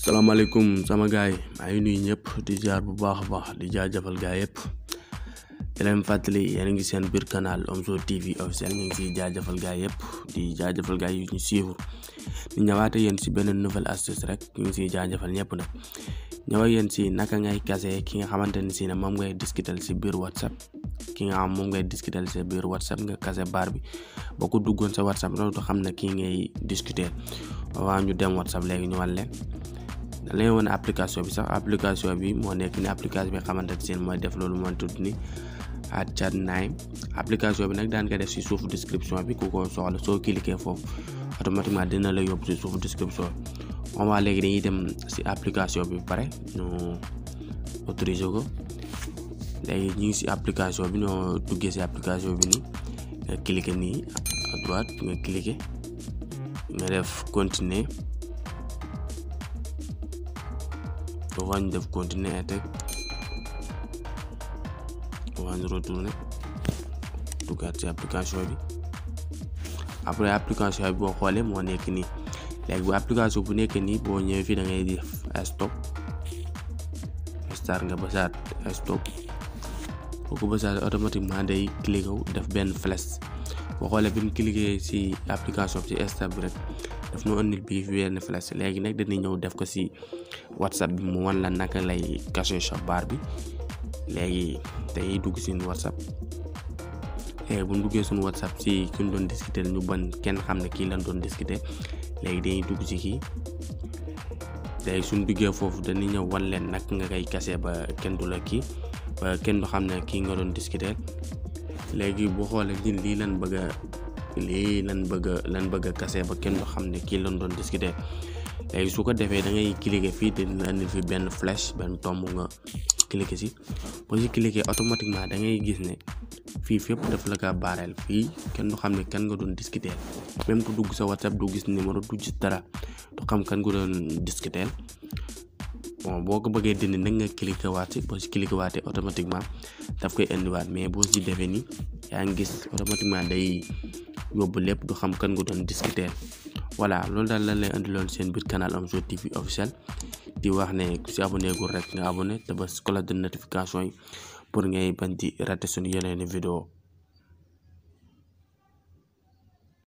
Assalamualaikum sama gaay maa ngi nuyu ñëpp di jaar bu baax baax di jaajëfal gaay yëpp di leen fàttali yéen a ngi seen biir canal Omzo TV officiel ñu ngi siy jaajëfal gaay yëpp di jaajëfal gaay yu ñu suivre di ñëwaate yéen si beneen nouvelle astuce rek ñu ngi siy jaajëfal ñëpp nag ñëwa yéen si naka ngay kase ki nga xamante ni si ne moom ngay discuter si biir WhatsApp ki nga xam moom ngay discuter si biir WhatsApp nga kase baar bi boo ko duggoon sa WhatsApp loolu du xam ne kii ngay discuter avant ñu dem WhatsApp léegi ñu wan leen da lay wone application bi sax application bi moo nekk ni application bi xamante ne seen mooy def loolu moo tudd ni Chat9 application bi nag daan nga def si suufu description bi ku ko soxla soo cliquer foofu automatiquement dina la yóbbu si suufu description on va léegi dañuy dem si application bi pare ñu autoriser ko léegi ñu ngi si application bi ñoo duggee si application bi nii nga cliquer nii à droite nga cliquer nga def continuer on def continuer et on retourner duggaat ci application bi après application bi boo xoolee moo nekk nii léegi bu application bu nekk nii boo ñëwee fii da ngay def stop start nga basaat stop boo ko basaat automatiquement day cliqué wu def benn flash boo xoolee bi mu cliqué ci application ci start bi rek daf ñu andil bii fi benn flash léegi nag dañuy ñëw def ko ci WhatsApp bi mu wan la naka lay caché sa baar bi léegi day dugg ci WhatsApp léegi bu ñu duggee suñu WhatsApp ci ki ñu doon discuter ñu ban kenn xam ne kii lañ doon discuter léegi dañuy dugg ci kii léegi suñu duggee foofu dañuy ñëw wan leen nag nga koy caché ba kenn du la kii ba kenn du xam ne kii nga doon discuter léegi boo xoolee ñun lii lan bëgg a caché ba kenn du xam ne kii lañ doon discuter léegi su ko defee da ngay cliquer fii dina andi fi benn flèche benn tomb nga cliquer si boo si cliquer automatiquement da ngay gis ne fii fépp daf la ka baareel fii kenn du xam ne kan nga doon discuter même ku dugg sa WhatsApp du gis numéro du gis dara du xam kan nga doon discuter bon boo ko bëggee dindi nag nga cliquer waat si boo si cliquer waatee automatiquement daf koy indiwaat mais boo si defee nii yaa ngi gis automatiquement day yóbbu lépp du xam kan nga doon discuter voilà loolu daal lan lay andiloon seen biir canal Omzo TV officiel di wax ne ku si abonné gul rek nga abonné te bës cloche de notification yi pour ngay bañ di rater suñu yeneen vidéo